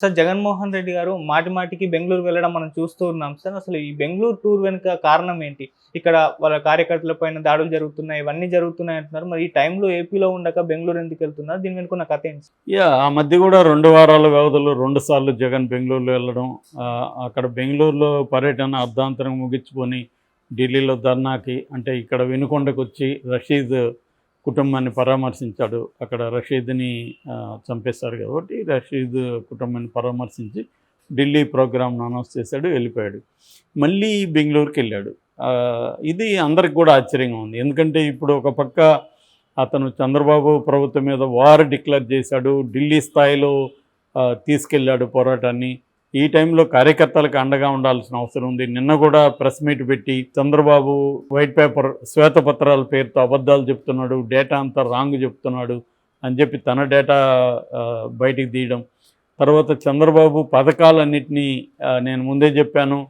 Sir Jaganmohan Reddy గారు మాటి మాటికి బెంగుళూరు వెళ్ళడం మనం చూస్తూ ఉన్నాం సార్. అసలు ఈ బెంగుళూరు టూర్ వెనుక కారణం ఏంటి? ఇక్కడ వాళ్ళ కార్యకర్తల పైన దాడులు జరుగుతున్నాయి. ఇవన్నీ జరుగుతున్నాయి అంటున్నారు. మరి ఈ టైంలో ఏపీలో ఉండక బెంగుళూరు ఎందుకెళ్తున్నారు? దీని వెనుక ఉన్న కథ ఏంటి? ఆ మధ్య కూడా 2 వారాల వ్యవధిలో 2 సార్లు జగన్ బెంగుళూరులో వెళ్ళడం, అక్కడ బెంగుళూరులో పర్యటన అర్ధాంతరం ముగించుకొని ఢిల్లీలో ధర్నాకి అంటే ఇక్కడ వినుకొండకొచ్చి రషీద్ కుటుంబాన్ని పరామర్శించాడు. అక్కడ రషీద్‌ని చంపేశారు కాబట్టి రషీద్ కుటుంబాన్ని పరామర్శించి ఢిల్లీ ప్రోగ్రామ్‌ను అనౌన్స్ చేశాడు, వెళ్ళిపోయాడు. మళ్ళీ బెంగుళూరుకెళ్ళాడు. ఇది అందరికి కూడా ఆశ్చర్యంగా ఉంది. ఎందుకంటే ఇప్పుడు ఒక పక్క అతను చంద్రబాబు ప్రభుత్వం మీద వార్ డిక్లేర్ చేశాడు. ఢిల్లీ స్థాయిలో తీసుకెళ్ళాడు పోరాటాన్ని. ఈ టైంలో కార్యకర్తలకు అండగా ఉండాల్సిన అవసరం ఉంది. నిన్న కూడా ప్రెస్ మీట్ పెట్టి చంద్రబాబు వైట్ పేపర్ శ్వేతపత్రాల పేరుతో అబద్ధాలు చెప్తున్నాడు, డేటా అంతా రాంగ్ చెప్తున్నాడు అని చెప్పి తన డేటా బయటికి తీయడం. తర్వాత చంద్రబాబు పథకాలన్నింటినీ నేను ముందే చెప్పాను,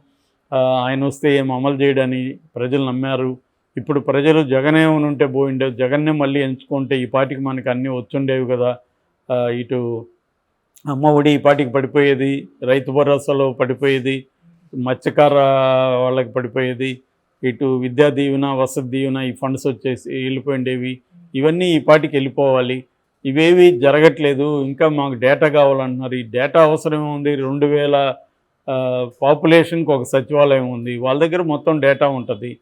ఆయన వస్తే ఏం అమలు చేయడని ప్రజలు నమ్మారు. ఇప్పుడు ప్రజలు జగనే ఉంటే పోయిండేది, జగన్నే మళ్ళీ ఎంచుకుంటే ఈ పాటికి మనకి అన్నీ వచ్చుండేవి కదా. ఇటు అమ్మ ఒడి ఈ పాటికి పడిపోయేది, రైతు భరోసాలో పడిపోయేది, మత్స్యకార వాళ్ళకి పడిపోయేది, ఇటు విద్యా దీవెన, వసతి దీవెన ఈ ఫండ్స్ వచ్చేసి వెళ్ళిపోయిండేవి. ఇవన్నీ ఈ పాటికి వెళ్ళిపోవాలి. ఇవేవి జరగట్లేదు. ఇంకా మాకు డేటా కావాలంటున్నారు. ఈ డేటా అవసరం ఉంది. 2000 పాపులేషన్కి ఒక సచివాలయం ఉంది. వాళ్ళ దగ్గర మొత్తం డేటా ఉంటుంది.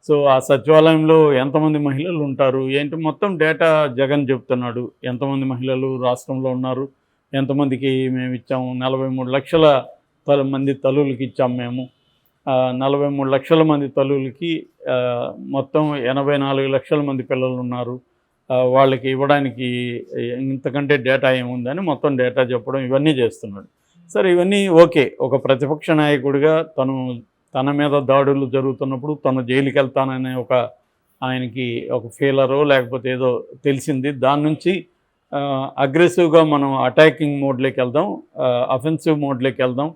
సో ఆ సచివాలయంలో ఎంతమంది మహిళలు ఉంటారు ఏంటి మొత్తం డేటా జగన్ చెప్తున్నాడు. ఎంతమంది మహిళలు రాష్ట్రంలో ఉన్నారు, ఎంతమందికి మేము ఇచ్చాము, 43 లక్షల మంది తల్లులకి ఇచ్చాము మేము. 43 లక్షల మంది తల్లులకి మొత్తం 84 లక్షల మంది పిల్లలు ఉన్నారు. వాళ్ళకి ఇవ్వడానికి ఇంతకంటే డేటా ఏముందని మొత్తం డేటా చెప్పడం ఇవన్నీ చేస్తున్నాడు. సరే, ఇవన్నీ ఓకే. ఒక ప్రతిపక్ష నాయకుడిగా తన మీద దాడులు జరుగుతున్నప్పుడు తను జైలుకి వెళ్తాననే ఆయనకి ఒక ఫీలరో లేకపోతే ఏదో తెలిసింది. దాని నుంచి అగ్రెసివ్గా మనం అటాకింగ్ మోడ్లోకి వెళ్దాం, అఫెన్సివ్ మోడ్లోకి వెళ్దాం.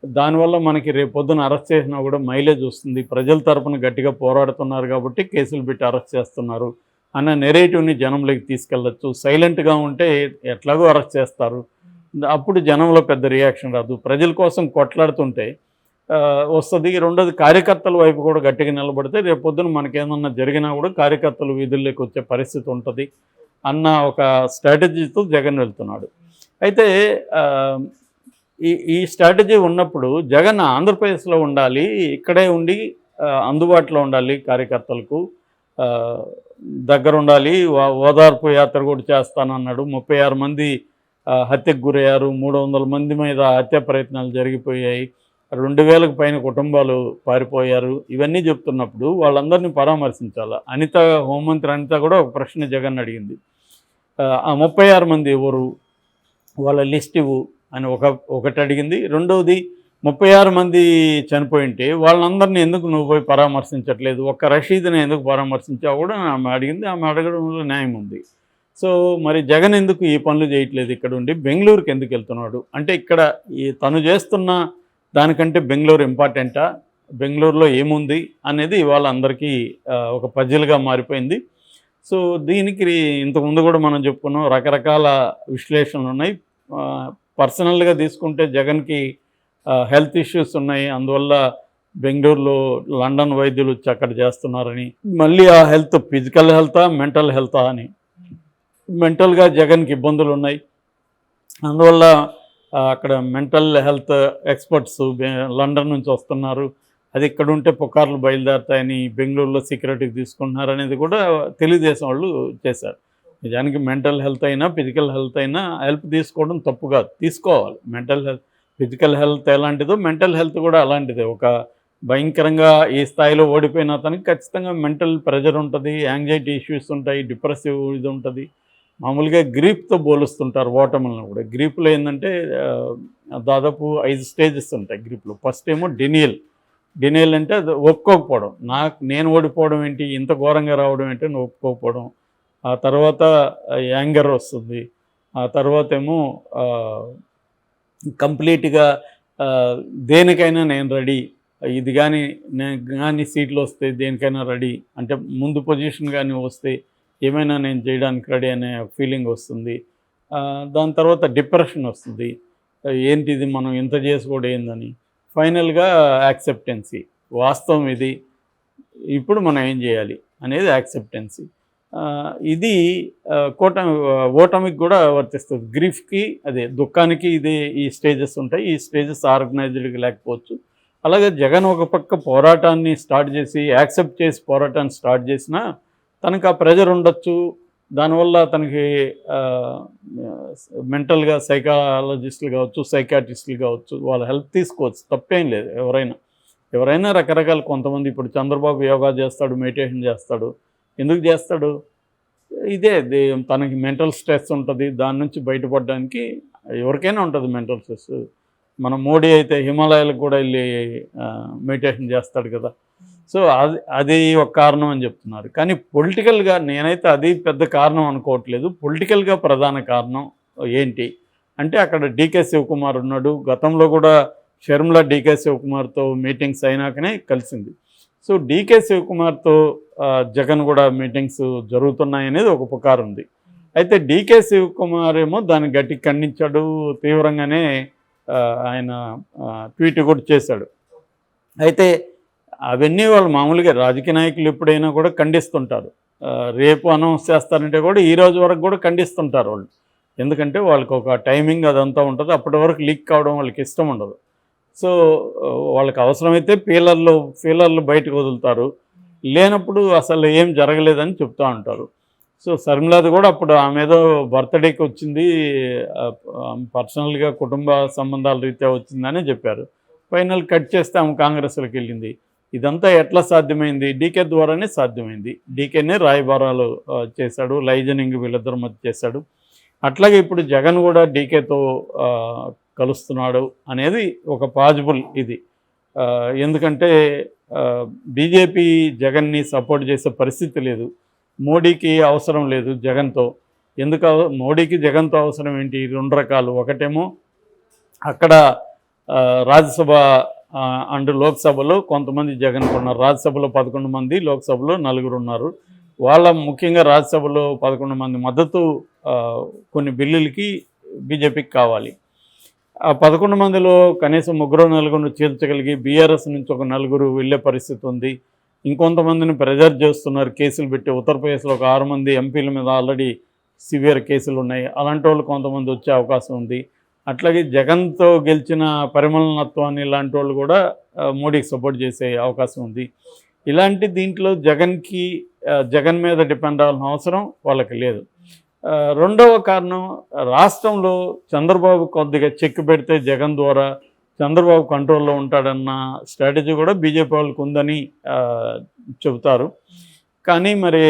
దానివల్ల మనకి రేపొద్దున అరెస్ట్ చేసినా కూడా మైలేజ్ వస్తుంది. ప్రజల తరపున గట్టిగా పోరాడుతున్నారు కాబట్టి కేసులు పెట్టి అరెస్ట్ చేస్తున్నారు అన్న నెరేటివ్ని జనంలోకి తీసుకెళ్ళచ్చు. సైలెంట్గా ఉంటే ఎట్లాగో అరెస్ట్ చేస్తారు. అప్పుడు జనంలో పెద్ద రియాక్షన్ రాదు. ప్రజల కోసం కొట్లాడుతుంటే వస్తుంది. రెండోది, కార్యకర్తల వైపు కూడా గట్టిగా నిలబడితే రేపొద్దున మనకేమన్నా జరిగినా కూడా కార్యకర్తలు వీధుల్లోకి వచ్చే పరిస్థితి ఉంటుంది అన్న ఒక స్ట్రాటజీతో జగన్ వెళ్తున్నాడు. అయితే ఈ స్ట్రాటజీ ఉన్నప్పుడు జగన్ ఆంధ్రప్రదేశ్లో ఉండాలి, ఇక్కడే ఉండి అందుబాటులో ఉండాలి, కార్యకర్తలకు దగ్గర ఉండాలి. ఓదార్పు యాత్ర కూడా చేస్తానన్నాడు. 36 మంది హత్యకు గురయ్యారు, 300 మంది మీద హత్య ప్రయత్నాలు జరిగిపోయాయి, 2000కు పైన కుటుంబాలు పారిపోయారు. ఇవన్నీ చెప్తున్నప్పుడు వాళ్ళందరినీ పరామర్శించాలి. హోంమంత్రి అనిత కూడా ఒక ప్రశ్న జగన్ అడిగింది. ఆ 36 మంది ఎవరు, వాళ్ళ లిస్ట్ ఇవ్వు అని ఒకటి అడిగింది. రెండవది, 36 మంది చనిపోయింటే వాళ్ళందరినీ ఎందుకు నువ్వు పోయి పరామర్శించట్లేదు, ఒక్క రషీద్ని ఎందుకు పరామర్శించావు కూడా ఆమె అడిగింది. ఆమె అడగడంలో న్యాయం ఉంది. సో మరి జగన్ ఎందుకు ఈ పనులు చేయట్లేదు, ఇక్కడ ఉండి బెంగళూరుకి ఎందుకు వెళ్తున్నాడు అంటే, ఇక్కడ తను చేస్తున్న దానికంటే బెంగళూరు ఇంపార్టెంటా, బెంగళూరులో ఏముంది అనేది ఇవాళ అందరికీ ఒక పజిల్గా మారిపోయింది. సో దీనికి ఇంతకుముందు కూడా మనం చెప్పుకున్నాం, రకరకాల విశ్లేషణలు ఉన్నాయి. పర్సనల్గా తీసుకుంటే జగన్కి హెల్త్ ఇష్యూస్ ఉన్నాయి, అందువల్ల బెంగళూరులో లండన్ వైద్యులు వచ్చి అక్కడ చేస్తున్నారని, మళ్ళీ ఆ హెల్త్ ఫిజికల్ హెల్తా మెంటల్ హెల్తా అని, మెంటల్గా జగన్కి ఇబ్బందులు ఉన్నాయి, అందువల్ల అక్కడ మెంటల్ హెల్త్ ఎక్స్పర్ట్స్ లండన్ నుంచి వస్తున్నారు, అది ఇక్కడ ఉంటే పుకార్లు బయలుదేరుతాయని బెంగళూరులో సెక్యూరిటీకి తీసుకుంటున్నారు అనేది కూడా తెలుగుదేశం వాళ్ళు చేశారు. నిజానికి మెంటల్ హెల్త్ అయినా ఫిజికల్ హెల్త్ అయినా హెల్ప్ తీసుకోవడం తప్పు కాదు, తీసుకోవాలి. ఫిజికల్ హెల్త్ ఎలాంటిదో మెంటల్ హెల్త్ కూడా అలాంటిదే. ఒక భయంకరంగా ఈ స్థాయిలో ఓడిపోయిన అతనికి ఖచ్చితంగా మెంటల్ ప్రెషర్ ఉంటుంది, యాంగ్జైటీ ఇష్యూస్ ఉంటాయి, డిప్రెసివ్ ఇది ఉంటుంది. మామూలుగా గ్రీప్తో పోలుస్తుంటారు ఓటములను కూడా. గ్రీప్లో ఏంటంటే దాదాపు 5 స్టేజెస్ ఉంటాయి గ్రీప్లో. ఫస్ట్ ఏమో డినియల్ అంటే అది ఒప్పుకోకపోవడం, నేను ఓడిపోవడం ఏంటి, ఇంత ఘోరంగా రావడం ఏంటి అని ఒప్పుకోకపోవడం. ఆ తర్వాత యాంగర్ వస్తుంది. ఆ తర్వాత ఏమో కంప్లీట్గా దేనికైనా నేను రెడీ, ఇది కానీ సీట్లు వస్తే దేనికైనా రెడీ అంటే, ముందు పొజిషన్ కానీ వస్తే ఏమైనా నేను చేయడానికి రెడీ అనే ఫీలింగ్ వస్తుంది. దాని తర్వాత డిప్రెషన్ వస్తుంది. ఏంటిది మనం ఇంత చేసి కూడా ఏందని ఫైనల్గా యాక్సెప్టెన్సీ, వాస్తవం ఇది, ఇప్పుడు మనం ఏం చేయాలి అనేది యాక్సెప్టెన్సీ. ఇది ఓటమికి కూడా వర్తిస్తుంది. గ్రీఫ్కి అదే దుఃఖానికి ఇదే ఈ స్టేజెస్ ఉంటాయి. ఈ స్టేజెస్ ఆర్గనైజ్డ్గా లేకపోవచ్చు. అలాగే జగన్ ఒక పక్క పోరాటాన్ని స్టార్ట్ చేసి యాక్సెప్ట్ చేసి పోరాటాన్ని స్టార్ట్ చేసినా తనకు ఆ ప్రెజర్ ఉండొచ్చు. దానివల్ల తనకి మెంటల్గా సైకాలజిస్టులు కావచ్చు, సైకాట్రిస్టులు కావచ్చు, వాళ్ళ హెల్ప్ తీసుకోవచ్చు, తప్పేం లేదు. ఎవరైనా రకరకాల, కొంతమంది ఇప్పుడు చంద్రబాబు యోగా చేస్తాడు, మెడిటేషన్ చేస్తాడు. ఎందుకు చేస్తాడు? తనకి మెంటల్ స్ట్రెస్ ఉంటుంది. దాని నుంచి బయటపడడానికి ఎవరికైనా ఉంటుంది మెంటల్ స్ట్రెస్. మన మోడీ అయితే హిమాలయాలకు కూడా వెళ్ళి మెడిటేషన్ చేస్తాడు కదా. సో అది ఒక కారణం అని చెప్తున్నారు. కానీ పొలిటికల్గా నేనైతే అది పెద్ద కారణం అనుకోవట్లేదు. పొలిటికల్గా ప్రధాన కారణం ఏంటి అంటే, అక్కడ డీకే శివకుమార్ ఉన్నాడు. గతంలో కూడా షర్మిల డీకే శివకుమార్తో మీటింగ్స్ అయినాకనే కలిసింది. సో డీకే శివకుమార్తో జగన్ కూడా మీటింగ్స్ జరుగుతున్నాయనేది ఒక పుకారు ఉంది. అయితే డీకే శివకుమార్ ఏమో దాన్ని గట్టి ఖండించాడు. తీవ్రంగానే ఆయన ట్వీట్ కూడా చేశాడు. అయితే అవన్నీ వాళ్ళు మామూలుగా రాజకీయ నాయకులు ఎప్పుడైనా కూడా ఖండిస్తుంటారు. రేపు అనౌన్స్ చేస్తారంటే కూడా ఈ రోజు వరకు కూడా ఖండిస్తుంటారు వాళ్ళు. ఎందుకంటే వాళ్ళకి ఒక టైమింగ్ అదంతా ఉంటుంది. అప్పటి వరకు లీక్ కావడం వాళ్ళకి ఇష్టం ఉండదు. సో వాళ్ళకి అవసరమైతే ఫీలర్లు బయటకు వదులుతారు. లేనప్పుడు అసలు ఏం జరగలేదని చెప్తూ ఉంటారు. సో శర్మిలాది కూడా అప్పుడు ఆమె ఏదో బర్త్డేకి వచ్చింది, పర్సనల్గా కుటుంబ సంబంధాల రీత్యా వచ్చిందని చెప్పారు. ఫైనల్ కట్ చేస్తే ఆమె కాంగ్రెస్లోకి వెళ్ళింది. ఇదంతా ఎట్లా సాధ్యమైంది? డీకే ద్వారానే సాధ్యమైంది. డీకేనే రాయబారాలు చేశాడు, లైజనింగ్ వీళ్ళిద్దరి మధ్య చేశాడు. అట్లాగే ఇప్పుడు జగన్ కూడా డీకేతో కలుస్తున్నాడు అనేది ఒక పాజిబుల్ ఇది. ఎందుకంటే బీజేపీ జగన్ని సపోర్ట్ చేసే పరిస్థితి లేదు. మోడీకి అవసరం లేదు జగన్తో. మోడీకి జగన్తో అవసరం ఏంటి? రెండు రకాలు. ఒకటేమో అక్కడ రాజ్యసభ అండ్ లోక్సభలో కొంతమంది జగన్కు ఉన్నారు. రాజ్యసభలో 11 మంది, లోక్సభలో 4 ఉన్నారు. వాళ్ళ ముఖ్యంగా రాజ్యసభలో 11 మంది మద్దతు కొన్ని బిల్లులకి బీజేపీకి కావాలి. ఆ 11 మందిలో కనీసం 3-4 చేర్చగలిగి బీఆర్ఎస్ నుంచి ఒక 4 వెళ్ళే పరిస్థితి ఉంది. ఇంకొంతమందిని ప్రెజర్ చేస్తున్నారు, కేసులు పెట్టి. ఉత్తరప్రదేశ్లో ఒక 6 మంది ఎంపీల మీద ఆల్రెడీ సివియర్ కేసులు ఉన్నాయి. అలాంటి వాళ్ళు కొంతమంది వచ్చే అవకాశం ఉంది. అట్లాగే జగన్తో గెలిచిన పరిమళనత్వాన్ని ఇలాంటి వాళ్ళు కూడా మోడీకి సపోర్ట్ చేసే అవకాశం ఉంది. ఇలాంటి దీంట్లో జగన్ మీద డిపెండ్ అవ్వాల్సిన అవసరం వాళ్ళకి లేదు. రెండవ కారణం, రాష్ట్రంలో చంద్రబాబు కొద్దిగా చెక్ పెడితే జగన్ ద్వారా చంద్రబాబు కంట్రోల్లో ఉంటాడన్న స్ట్రాటజీ కూడా బీజేపీ వాళ్ళకు ఉందని చెబుతారు. కానీ మరి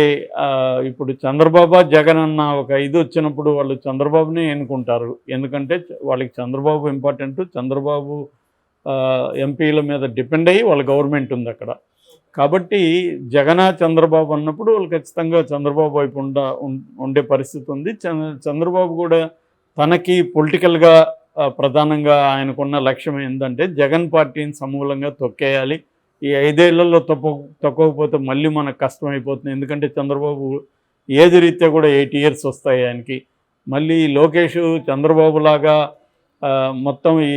ఇప్పుడు చంద్రబాబు జగన్ అన్న ఒక ఇది వచ్చినప్పుడు వాళ్ళు చంద్రబాబునే ఎన్నుకుంటారు. ఎందుకంటే వాళ్ళకి చంద్రబాబు ఇంపార్టెంట్. చంద్రబాబు ఎంపీల మీద డిపెండ్ అయ్యి వాళ్ళ గవర్నమెంట్ ఉంది అక్కడ. కాబట్టి చంద్రబాబు అన్నప్పుడు వాళ్ళు ఖచ్చితంగా చంద్రబాబు వైపు ఉండే పరిస్థితి ఉంది. చంద్రబాబు కూడా తనకి పొలిటికల్గా ప్రధానంగా ఆయనకున్న లక్ష్యం ఏంటంటే జగన్ పార్టీని సమూలంగా తొక్కేయాలి. ఈ 5 ఏళ్లలో తొక్కకపోతే మళ్ళీ మనకు కష్టమైపోతుంది. ఎందుకంటే చంద్రబాబు ఏజ్ రీత్యా కూడా 80 years వస్తాయి ఆయనకి. మళ్ళీ లోకేష్ చంద్రబాబు లాగా మొత్తం ఈ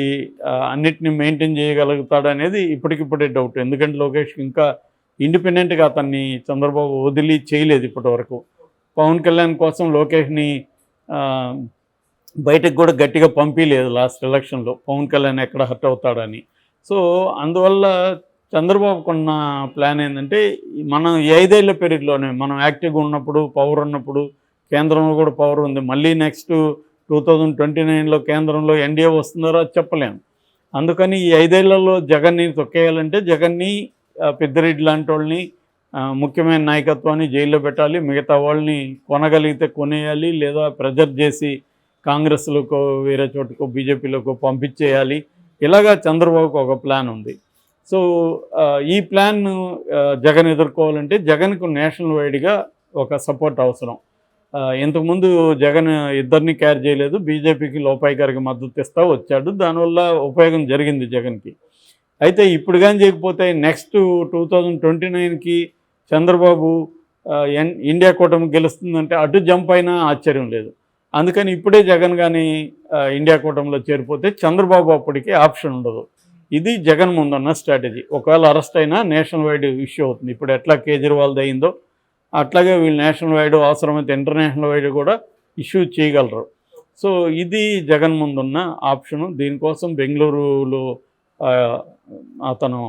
అన్నిటిని మెయింటైన్ చేయగలుగుతాడు అనేది ఇప్పటికిప్పుడే డౌట్. ఎందుకంటే లోకేష్ ఇంకా ఇండిపెండెంట్గా అతన్ని చంద్రబాబు వదిలి చేయలేదు ఇప్పటి వరకు. పవన్ కళ్యాణ్ కోసం లోకేష్ని బయటకు కూడా గట్టిగా పంపించలేదు లాస్ట్ ఎలక్షన్లో, పవన్ కళ్యాణ్ ఎక్కడ హర్ట్ అవుతాడని. సో అందువల్ల చంద్రబాబుకున్న ప్లాన్ ఏంటంటే, మనం 5 ఏళ్ల పీరియడ్లోనే మనం యాక్టివ్గా ఉన్నప్పుడు, పవర్ ఉన్నప్పుడు, కేంద్రంలో కూడా పవర్ ఉంది. మళ్ళీ నెక్స్ట్ 2029లో కేంద్రంలో ఎన్డీఏ వస్తుందో అది చెప్పలేము. అందుకని ఈ 5 ఏళ్లలో జగన్ని తొక్కేయాలంటే జగన్ని పెద్దిరెడ్డి లాంటి వాళ్ళని, ముఖ్యమైన నాయకత్వాన్ని జైల్లో పెట్టాలి. మిగతా వాళ్ళని కొనగలిగితే కొనేయాలి, లేదా ప్రెజర్ చేసి కాంగ్రెస్లోకో వేరే చోటుకో బీజేపీలోకో పంపించేయాలి. ఇలాగా చంద్రబాబుకు ఒక ప్లాన్ ఉంది. సో ఈ ప్లాన్ జగన్ ఎదుర్కోవాలంటే జగన్కు నేషనల్ వైడ్గా ఒక సపోర్ట్ అవసరం. ఇంతకుముందు జగన్ ఇద్దరిని క్యారీ చేయలేదు. బీజేపీకి లోపాయి గారికి మద్దతు ఇస్తూ వచ్చాడు. దానివల్ల ఉపయోగం జరిగింది జగన్కి. అయితే ఇప్పుడు కానీ చేయకపోతే నెక్స్ట్ 2029కి చంద్రబాబు ఇండియా కూటమి గెలుస్తుందంటే అటు జంప్ అయినా ఆశ్చర్యం లేదు. అందుకని ఇప్పుడే జగన్ కానీ ఇండియా కూటమిలో చేరిపోతే చంద్రబాబు అప్పటికి ఆప్షన్ ఉండదు. ఇది జగన్ ముందున్న స్ట్రాటజీ. ఒకవేళ అరెస్ట్ అయినా నేషనల్ వైడ్ ఇష్యూ అవుతుంది. ఇప్పుడు ఎట్లా కేజ్రీవాల్ది అయిందో అట్లాగే వీళ్ళు నేషనల్ వైడ్, అవసరమైతే ఇంటర్నేషనల్ వైడ్ కూడా ఇష్యూ చేయగలరు. సో ఇది జగన్ ముందున్న ఆప్షను. దీనికోసం బెంగళూరులో అతను